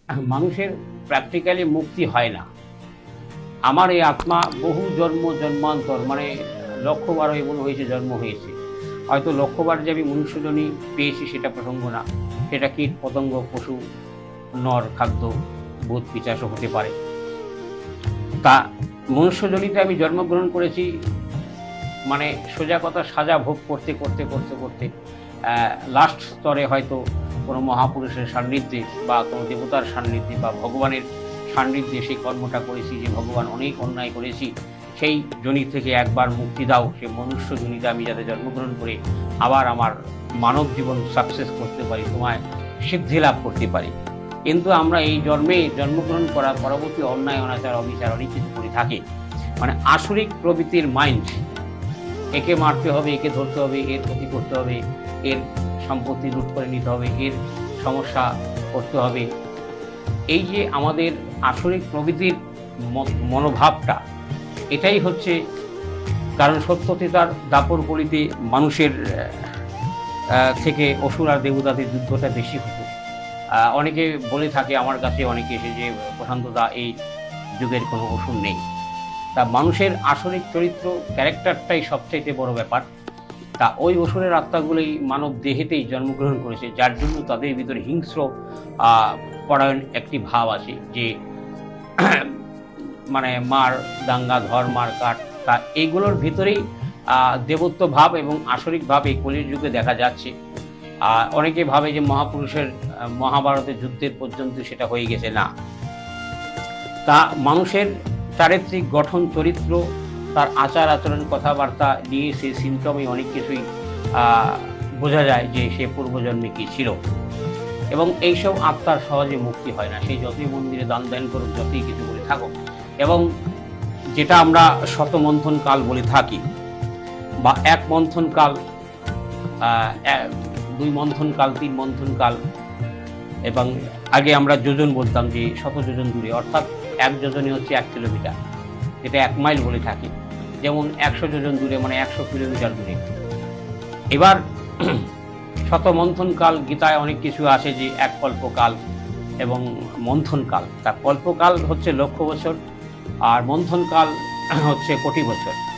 মানুষের প্র্যাকটিক্যালি মুক্তি হয় না। আমার এই আত্মা বহু জন্মান্তর মানে লক্ষবার এমন হয়েছে, জন্ম হয়েছে। হয়তো লক্ষবার যে আমি মনুষ্যজনই পেয়েছি সেটা প্রসঙ্গ না, সেটা কীট পতঙ্গ, পশু, নর, খাদ্য, ভূত, পিশাচও হতে পারে। তা মনুষ্যজনিতে আমি জন্মগ্রহণ করেছি, মানে সোজা কথা সাজা ভোগ করতে করতে করতে করতে লাস্ট স্তরে হয়তো কোনো মহাপুরুষের সান্নিধ্যে বা কোনো দেবতার সান্নিধ্যে বা ভগবানের সান্নিধ্যে সেই কর্মটা করেছি যে ভগবান অনেক অন্যায় করেছি, সেই জনি থেকে একবার মুক্তি দাও, সে মনুষ্য জনিতে আমি যাতে জন্মগ্রহণ করে আবার আমার মানব জীবন সাকসেস করতে পারি, তোমায় সিদ্ধি লাভ করতে পারি। কিন্তু আমরা এই জন্মে জন্মগ্রহণ করার পরবর্তী অন্যায় অনাচার অবিচার অনেক কিছু করে থাকি। মানে আসরিক প্রবৃত্তির মাইন্ড, একে মারতে হবে, একে ধরতে হবে, এর ক্ষতি করতে হবে, এর সম্পত্তি লুট করে নিতে হবে, এর সমস্যা করতে হবে। এই যে আমাদের আসরিক প্রবৃত্তির মনোভাবটা, এটাই হচ্ছে কারণ। সত্যতিতার দাপর কলিতে মানুষের থেকে অসুর আর দেবতাদের যুদ্ধটা বেশি হতো। অনেকে বলে থাকে আমার কাছে, অনেকে এসে যে প্রশান্ত দা এই যুগের কোনো অসুর নেই। তা মানুষের আসরিক চরিত্র ক্যারেক্টারটাই সবচাইতে বড় ব্যাপার। তা ওই অসুরের আত্মাগুলোই মানব দেহেতেই জন্মগ্রহণ করেছে, যার জন্য তাদের ভিতরে হিংস্র পরায়ণ একটি ভাব আছে যে মানে মার দাঙ্গা, ধর, মার, কাট। তা এইগুলোর ভিতরেই দেবত্ব ভাব এবং আসরিক ভাব এই কলির যুগে দেখা যাচ্ছে। অনেকে ভাবে যে মহাপুরুষের মহাভারতের যুদ্ধের পর্যন্ত সেটা হয়ে গেছে, না। তা মানুষের চারিত্রিক গঠন, চরিত্র, তার আচার আচরণ, কথাবার্তা নিয়ে সে সিমটমে অনেক কিছুই বোঝা যায় যে সে পূর্বজন্মে কী ছিল। এবং এইসব আত্মার সহজে মুক্তি হয় না, সেই যতই মন্দিরে দান ধ্যান করুক, যতই কিছু বলে থাকুক। এবং যেটা আমরা শতমন্থন কাল বলে থাকি, বা এক মন্থন কাল, দুই মন্থন কাল, তিন মন্থন কাল, এবং আগে আমরা যোজন বলতাম যে 100 যোজন দূরে, অর্থাৎ 1 যোজনে হচ্ছে 1 কিলোমিটার, যেটা 1 মাইল বলে থাকি। যেমন 100 যোজন দূরে মানে 100 কিলোমিটার দূরে। এবার শতমন্থনকাল, গীতায় অনেক কিছু আসে যে 1 কল্পকাল এবং মন্থনকাল। তা কল্পকাল হচ্ছে লক্ষ বছর, আর মন্থনকাল হচ্ছে কোটি বছর।